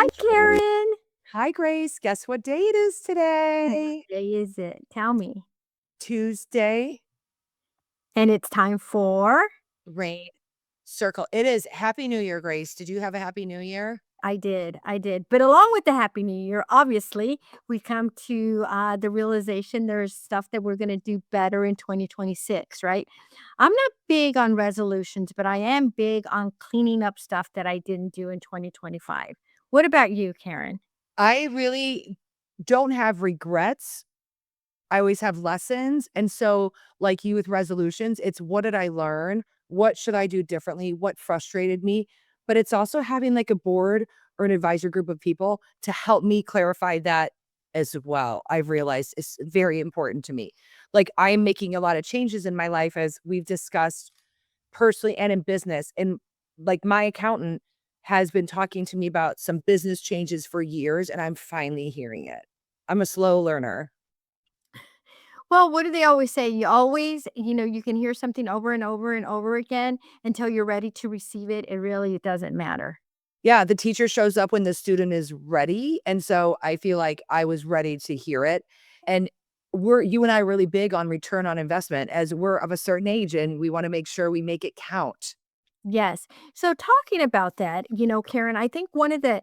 Hi, Karen. Hi, Grace. Guess what day it is What today? day is it? Tell me. Tuesday. And it's time for Rain circle. It is. Happy New Year, Grace. Did you have a happy New Year? I did. But along with the Happy New Year, obviously, we come to the realization there's stuff that we're going to do better in 2026, right? I'm not big on resolutions, but I am big on cleaning up stuff that I didn't do in 2025. What about you, Karen? I really don't have regrets. I always have lessons. And so, like you with resolutions, it's what did I learn? What should I do differently? What frustrated me? But it's also having like a board or an advisor group of people to help me clarify that as well. I've realized it's very important to me. Like I am making a lot of changes in my life as we've discussed personally and in business. And like my accountant has been talking to me about some business changes for years, and I'm finally hearing it. I'm a slow learner. Well, what do they always say? You always, you can hear something over and over and over again until you're ready to receive it. It doesn't matter. Yeah, the teacher shows up when the student is ready, and so I feel like I was ready to hear it, and you and I are really big on return on investment as we're of a certain age, and we wanna make sure we make it count. Yes. So talking about that, Karen, I think one of the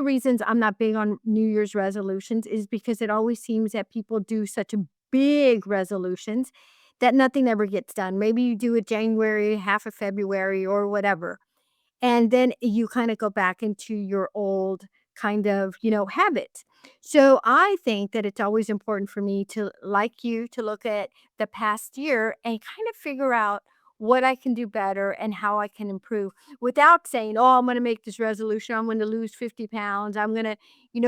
reasons I'm not big on New Year's resolutions is because it always seems that people do such a big resolutions that nothing ever gets done. Maybe you do it January, half of February or whatever. And then you kinda go back into your old kind of, habits. So I think that it's always important for me to, like you, to look at the past year and kind of figure out what I can do better and how I can improve without saying, "Oh, I'm gonna make this resolution. I'm gonna lose 50 pounds. I'm gonna,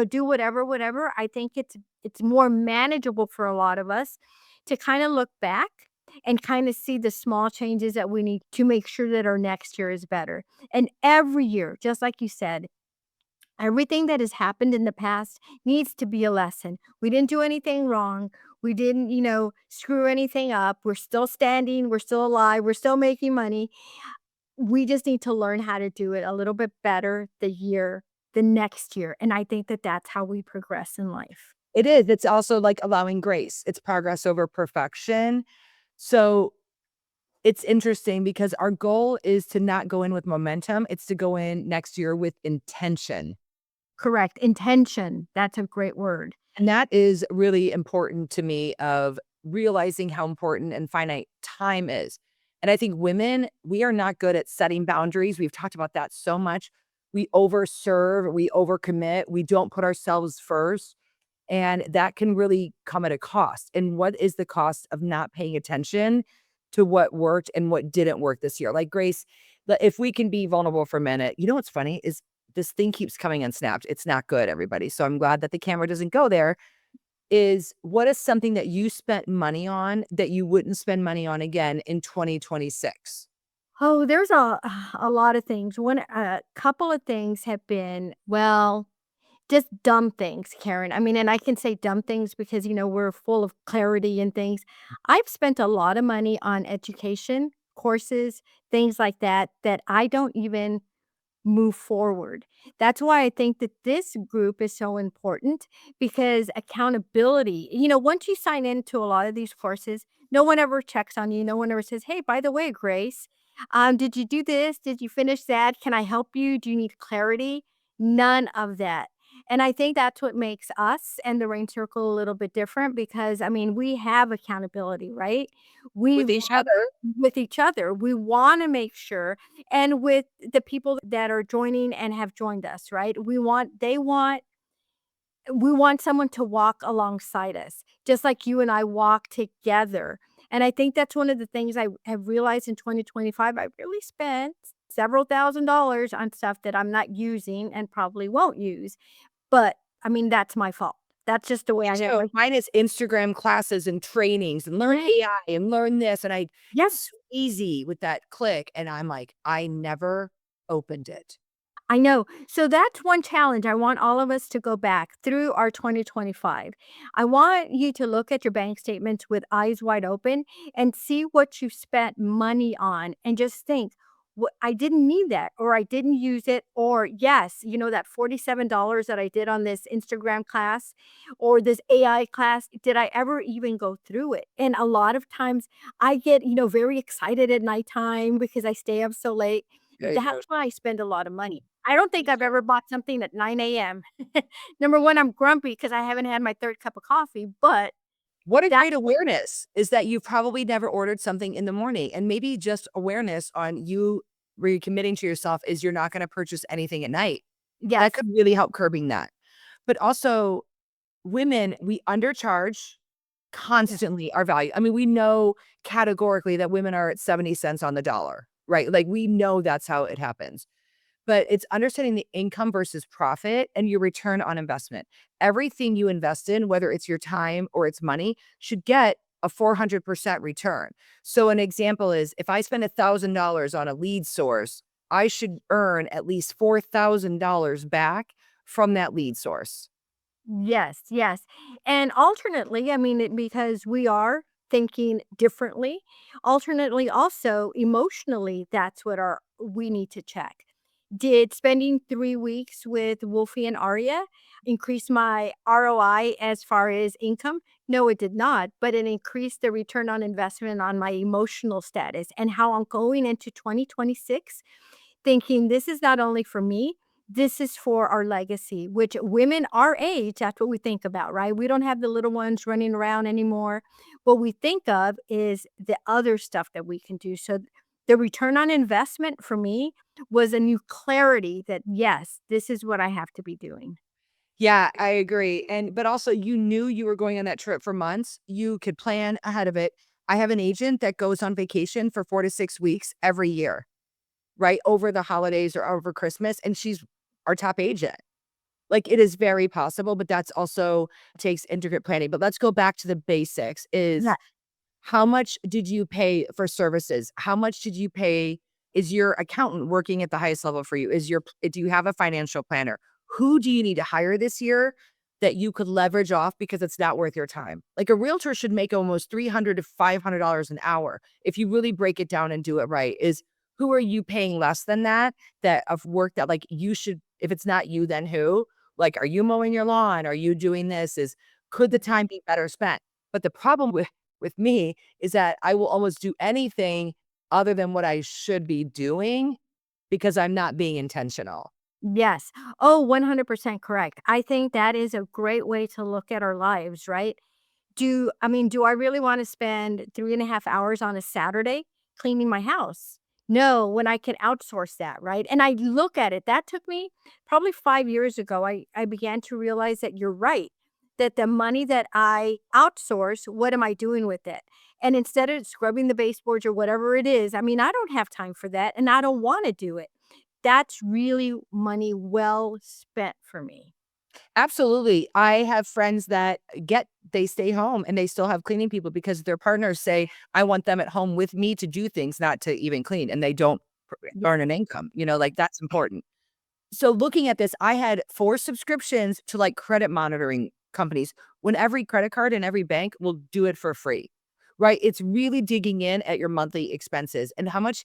do whatever, whatever." I think it's more manageable for a lot of us to kinda look back and kinda see the small changes that we need to make sure that our next year is better. And every year, just like you said, everything that has happened in the past needs to be a lesson. We didn't do anything wrong. We didn't, screw anything up. We're still standing. We're still alive. We're still making money. We just need to learn how to do it a little bit better the next year. And I think that that's how we progress in life. It is, it's also like allowing grace. It's progress over perfection. So, it's interesting because our goal is to not go in with momentum, it's to go in next year with intention. Correct. Intention. That's a great word. And that is really important to me of realizing how important and finite time is. And I think women, we are not good at setting boundaries. We've talked about that so much. We overserve, we overcommit, we don't put ourselves first. And that can really come at a cost. And what is the cost of not paying attention to what worked and what didn't work this year? Like Grace, if we can be vulnerable for a minute, you know what's funny is this thing keeps coming unsnapped. It's not good, everybody. So I'm glad that the camera doesn't go there. Is what is something that you spent money on that you wouldn't spend money on again in 2026? Oh, there's a lot of things. A couple of things have been, well, just dumb things, Karen. I mean, and I can say dumb things because, we're full of clarity and things. I've spent a lot of money on education, courses, things like that, that I don't even move forward. That's why I think that this group is so important because accountability, once you sign into a lot of these courses, no one ever checks on you. No one ever says, "Hey, by the way, Grace, did you do this? Did you finish that? Can I help you? Do you need clarity?" None of that. And I think that's what makes us and the Rain Circle a little bit different because I mean, we have accountability, right? We With each other. with each other. We want to make sure and with the people that are joining and have joined us, right? We want someone to walk alongside us, just like you and I walk together. And I think that's one of the things I have realized in 2025. I really spent several $1,000s on stuff that I'm not using and probably won't use. But I mean, that's my fault. That's just the way Me I am. too. Mine is Instagram classes and trainings and learn Right. AI and learn this. And Yep. it's so easy with that click. And I'm like, I never opened it. I know. So that's one challenge. I want all of us to go back through our 2025. I want you to look at your bank statements with eyes wide open and see what you spent money on and just think, what I didn't need that, or I didn't use it, or yes, that $47 that I did on this Instagram class or this AI class, did I ever even go through it? And a lot of times I get, very excited at nighttime because I stay up so late. I know. That's why I spend a lot of money. I don't think Me I've too. ever bought something at 9 a.m. Number 1, I'm grumpy because I haven't had my 3rd cup of coffee, but What a that great awareness is that you've probably never ordered something in the morning, and maybe just awareness on you recommitting to yourself is you're not gonna purchase anything at night. That yes, could really help curbing that. But also, women, we undercharge yeah, constantly our value. I mean, we know categorically that women are at 70 cents on the dollar, right? Like, we know that's how it happens. But it's understanding the income versus profit and your return on investment. Everything you invest in, whether it's your time or it's money, should get a 400% return. So an example is if I spend $1,000 on a lead source, I should earn at least $4,000 back from that lead source. yes, yes. And alternately, I mean, because we are thinking differently, alternately also emotionally, that's what we need to check. Did spending 3 weeks with Wolfie and Arya increase my ROI as far as income? No, it did not, but it increased the return on investment on my emotional status and how I'm going into 2026 thinking this is not only for me, this is for our legacy, which women our age, that's what we think about, right? We don't have the little ones running around anymore. What we think of is the other stuff that we can do. So the return on investment for me was a new clarity that yes, this is what I have to be doing. Yeah, I agree. And but also you knew you were going on that trip for months. You could plan ahead of it. I have an agent that goes on vacation for 4 to 6 weeks every year, right? Over the holidays or over Christmas, and she's our top agent. Like, it is very possible, but that's also takes intricate planning. But let's go back to the basics is Yeah. how much did you pay for services? How much did you pay? Is your accountant working at the highest level for you? Do you have a financial planner? Who do you need to hire this year that you could leverage off because it's not worth your time? Like a realtor should make almost $300 to $500 an hour if you really break it down and do it right. Is who are you paying less than that of work that like you should if it's not you then who? Like are you mowing your lawn? Are you doing this? Is could the time be better spent? But the problem with me is that I will almost do anything other than what I should be doing because I'm not being intentional. Yes. Oh, 100% correct. I think that is a great way to look at our lives, right? Do I really wanna spend 3.5 hours on a Saturday cleaning my house? No, when I can outsource that, right? And I look at it, that took me probably 5 years ago, I began to realize that you're right, that the money that I outsource, what am I doing with it? And instead of scrubbing the baseboards or whatever it is, I mean, I don't have time for that, and I don't wanna do it. That's really money well spent for me. Absolutely. I have friends that they stay home and they still have cleaning people because their partners say, I want them at home with me to do things, not to even clean. And they don't Yeah. earn an income, like that's important. So looking at this, I had 4 subscriptions to, like, credit monitoring companies when every credit card and every bank will do it for free, right? It's really digging in at your monthly expenses and how much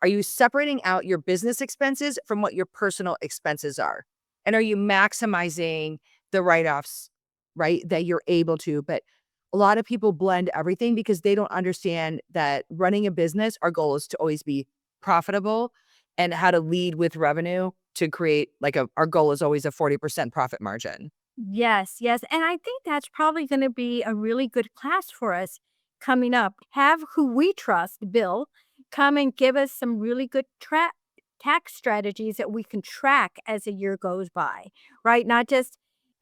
are you separating out your business expenses from what your personal expenses are? And are you maximizing the write-offs, right, that you're able to? But a lot of people blend everything because they don't understand that running a business, our goal is to always be profitable and how to lead with revenue to create like our goal is always a 40% profit margin. Yes, yes, and I think that's probably gonna be a really good class for us coming up. Have who we trust, Bill, come and give us some really good tax strategies that we can track as the year goes by, right? Not just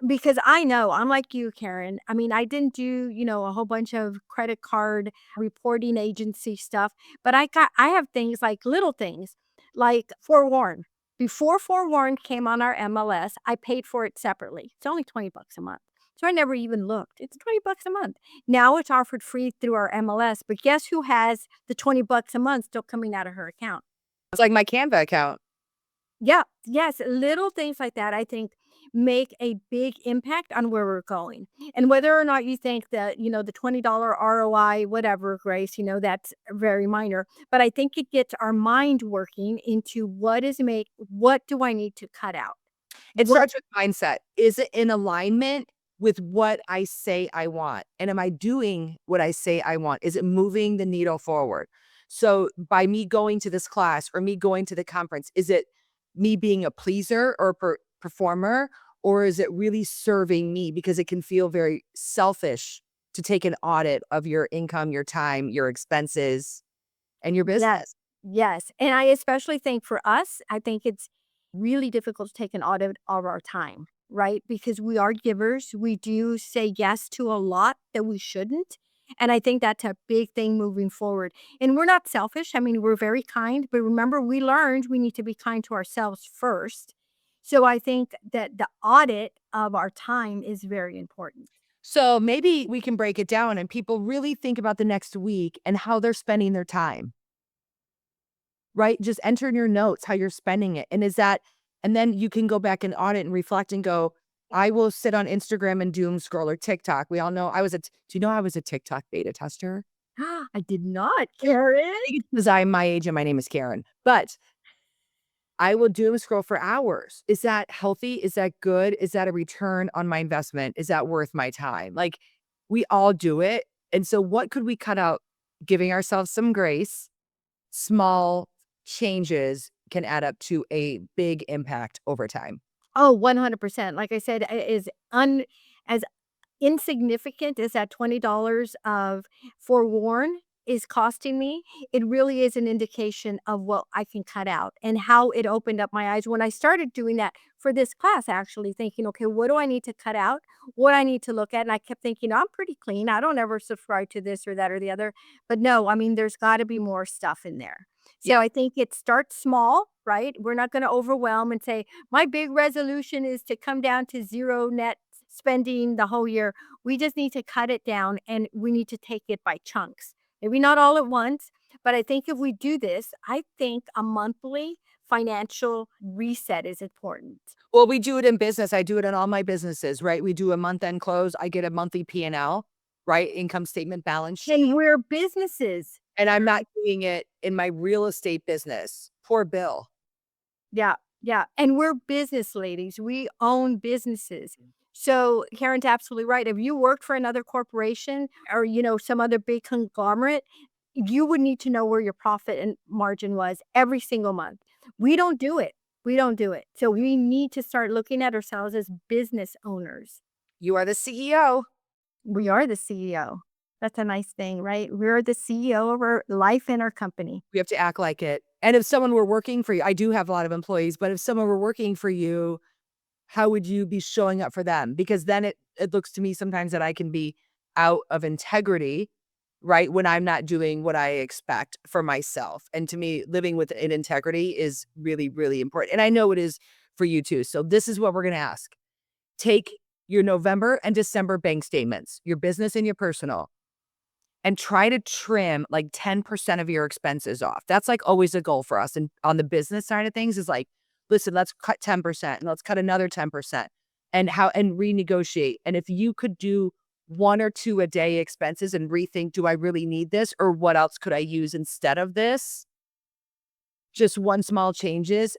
because I know I'm like you, Karen. I mean, I didn't do, a whole bunch of credit card reporting agency stuff, but I have things like little things like Forewarn. Before Forewarn came on our MLS, I paid for it separately. It's only 20 bucks a month. So I never even looked. It's 20 bucks a month. Now it's offered free through our MLS, but guess who has the 20 bucks a month still coming out of her account? It's like my Canva account. Yeah, yes, little things like that, I think make a big impact on where we're going. And whether or not you think that, the $20 ROI, whatever, Grace, that's very minor. But I think it gets our mind working into what do I need to cut out? It What starts with mindset. Is it in alignment with what I say I want? And am I doing what I say I want? Is it moving the needle forward? So by me going to this class or me going to the conference, is it me being a pleaser or performer? Or is it really serving me? Because it can feel very selfish to take an audit of your income, your time, your expenses, and your Yes, business. yes, and I especially think for us, I think it's really difficult to take an audit of our time, right? Because we are givers, we do say yes to a lot that we shouldn't, and I think that's a big thing moving forward, and we're not selfish, I mean, we're very kind, but remember we learned we need to be kind to ourselves first, so I think that the audit of our time is very important. So maybe we can break it down and people really think about the next week and how they're spending their time, right? Just enter in your notes how you're spending it. And then you can go back and audit and reflect and go, I will sit on Instagram and doom scroll or TikTok. We all know do you know I was a TikTok beta tester? I did not, Karen. I think it's because I'm my age and my name is Karen, but I will doom scroll for hours. Is that healthy? Is that good? Is that a return on my investment? Is that worth my time? Like we all do it. And so what could we cut out? Giving ourselves some grace. Small changes can add up to a big impact over time. Oh, 100%. Like I said, as insignificant as that $20 of forewarn is costing me, it really is an indication of what I can cut out and how it opened up my eyes when I started doing that for this class, actually thinking, okay, what do I need to cut out? What I need to look at? And I kept thinking, I'm pretty clean. I don't ever subscribe to this or that or the other. But no, I mean, there's got to be more stuff in there. Yeah. So I think it starts small, right? We're not going to overwhelm and say, my big resolution is to come down to zero net spending the whole year. We just need to cut it down and we need to take it by chunks. Maybe not all at once, but I think if we do this, I think a monthly financial reset is important. Well, we do it in business. I do it in all my businesses, right? We do a month end close. I get a monthly P&L, right? Income statement, balance And sheet. we're businesses. And I'm not doing it in my real estate business. Poor Bill. Yeah, yeah, and we're business ladies, we own businesses. So, Karen's absolutely right, if you worked for another corporation or, some other big conglomerate, you would need to know where your profit and margin was every single month. We don't do it, we don't do it. So, we need to start looking at ourselves as business owners. You are the CEO. We are the CEO. That's a nice thing, right? We're the CEO of our life and our company. We have to act like it. And if someone were working for you, I do have a lot of employees, but if someone were working for you, how would you be showing up for them? Because then it looks to me sometimes that I can be out of integrity, right? When I'm not doing what I expect for myself. And to me, living with an integrity is really, really important. And I know it is for you too. So this is what we're going to ask. Take your November and December bank statements, your business and your personal, and try to trim like 10% of your expenses off. That's like always a goal for us. And on the business side of things is like, listen, let's cut 10% and let's cut another 10% and renegotiate. And if you could do one or two a day expenses and rethink, do I really need this? Or what else could I use instead of this? Just one small changes,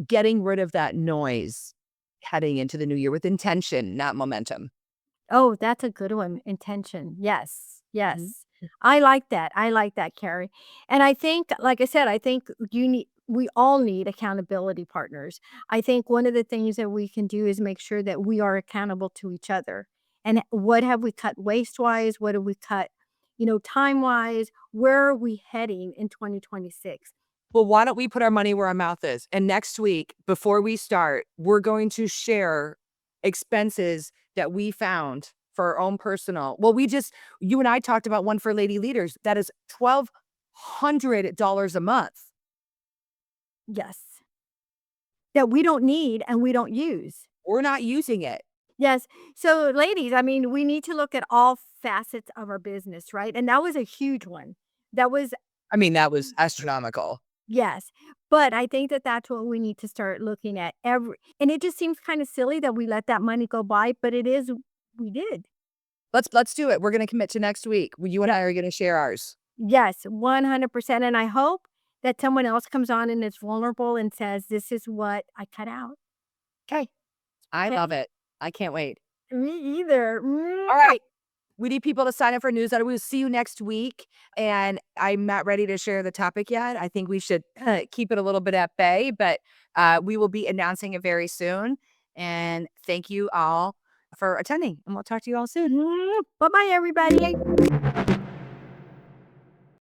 getting rid of that noise heading into the new year with intention, not momentum. Oh, that's a good one, intention. Yes, Mhm. yes. I like that, Carrie. And I think, like I said, I think we all need accountability partners. I think one of the things that we can do is make sure that we are accountable to each other. And what have we cut waste-wise? What have we cut, time-wise? Where are we heading in 2026? Well, why don't we put our money where our mouth is? And next week, before we start, we're going to share expenses that we found for our own personal. You and I talked about one for lady leaders that is $1,200 a month. Yes. That we don't need and we don't use. We're not using it. Yes. So, ladies, I mean, we need to look at all facets of our business, right? And that was a huge one. That was I mean, that was astronomical. Yes, but I think that that's what we need to start looking at every and it just seems kinda silly that we let that money go by, but it is we did. Let's do it. We're gonna commit to next week. You and Yeah. I are gonna share ours. Yes, 100%, and I hope that someone else comes on and is vulnerable and says, "This is what I cut out." Okay. I love 'Kay? it. I can't wait. Me either. All right. Mwah. We need people to sign up for newsletter. We'll see you next week. And I'm not ready to share the topic yet. I think we should keep it a little bit at bay, but we will be announcing it very soon. And thank you all for attending. And we'll talk to you all soon. Bye-bye, everybody.